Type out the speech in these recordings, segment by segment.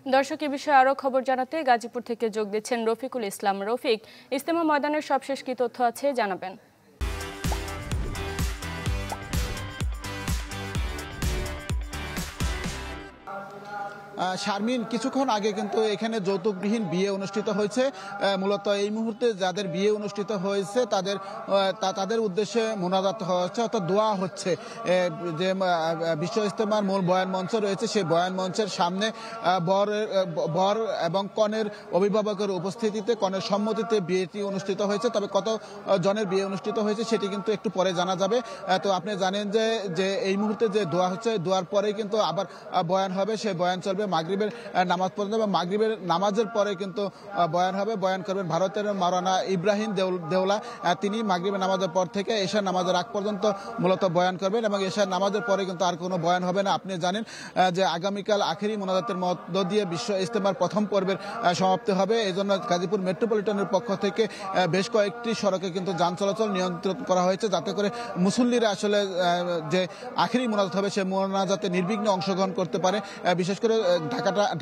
দর্শক, এ বিষয়ে আরো খবর জানাতে গাজীপুর থেকে যোগ দিচ্ছেন রফিকুল ইসলাম। রফিক, ইজতেমা ময়দানের সবশেষ কি তথ্য আছে জানাবেন? শারমিন, কিছুক্ষণ আগে কিন্তু এখানে যৌতুকবিহীন বিয়ে অনুষ্ঠিত হয়েছে। মূলত এই মুহূর্তে যাদের বিয়ে অনুষ্ঠিত হয়েছে তাদের উদ্দেশ্যে মোনাজাত হচ্ছে, অর্থাৎ দোয়া হচ্ছে। যে বিশ্ব ইজতেমার মূল বয়ান মঞ্চ রয়েছে, সেই বয়ান মঞ্চের সামনে বর এবং কনের অভিভাবকের উপস্থিতিতে, কনের সম্মতিতে বিয়েটি অনুষ্ঠিত হয়েছে। তবে কত জনের বিয়ে অনুষ্ঠিত হয়েছে সেটি কিন্তু একটু পরে জানা যাবে। তো আপনি জানেন যে এই মুহূর্তে যে দোয়া হচ্ছে, দোয়ার পরেই কিন্তু আবার বয়ান হবে। সেই বয়ান চলবে মাগরিবের নামাজ পর্যন্ত, এবং মাগরিবের নামাজের পরে কিন্তু বয়ান হবে। বয়ান করবেন ভারতের মাওলানা ইব্রাহিম দেওলা। তিনি মাগরিবের নামাজের পর থেকে এশার নামাজের আগ পর্যন্ত মূলত বয়ান করবেন, এবং এশার নামাজের পরে কিন্তু আর কোনো বয়ান হবে না। আপনি জানেন যে আগামীকাল আখেরি মোনাজাতের মধ্য দিয়ে বিশ্ব ইজতেমার প্রথম পর্বের সমাপ্তি হবে। এই জন্য গাজীপুর মেট্রোপলিটনের পক্ষ থেকে বেশ কয়েকটি সড়কে কিন্তু যান চলাচল নিয়ন্ত্রণ করা হয়েছে, যাতে করে মুসল্লিরা আসলে যে আখেরি মোনাজাত হবে সেই মোনাজাতে নির্বিঘ্নে অংশগ্রহণ করতে পারে। বিশেষ করে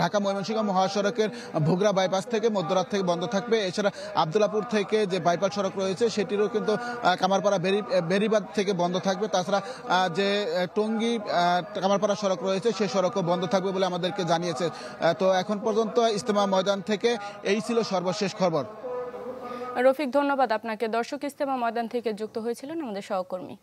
ঢাকা ময়মনসিংহ মহাসড়কের ভোগড়া বাইপাস থেকে মধ্যরাত থেকে বন্ধ থাকবে। এছাড়া আবদুল্লাপুর থেকে যে বাইপাস সড়ক রয়েছে সেটিরও কিন্তু কামারপাড়া বেরিবাদ থেকে বন্ধ থাকবে। তাছাড়া যে টঙ্গী কামারপাড়া সড়ক রয়েছে সেই সড়কও বন্ধ থাকবে বলে আমাদেরকে জানিয়েছে। তো এখন পর্যন্ত ইজতেমা ময়দান থেকে এই ছিল সর্বশেষ খবর। রফিক, ধন্যবাদ আপনাকে। দর্শক, ইজতেমা ময়দান থেকে যুক্ত হয়েছিলেন আমাদের সহকর্মী।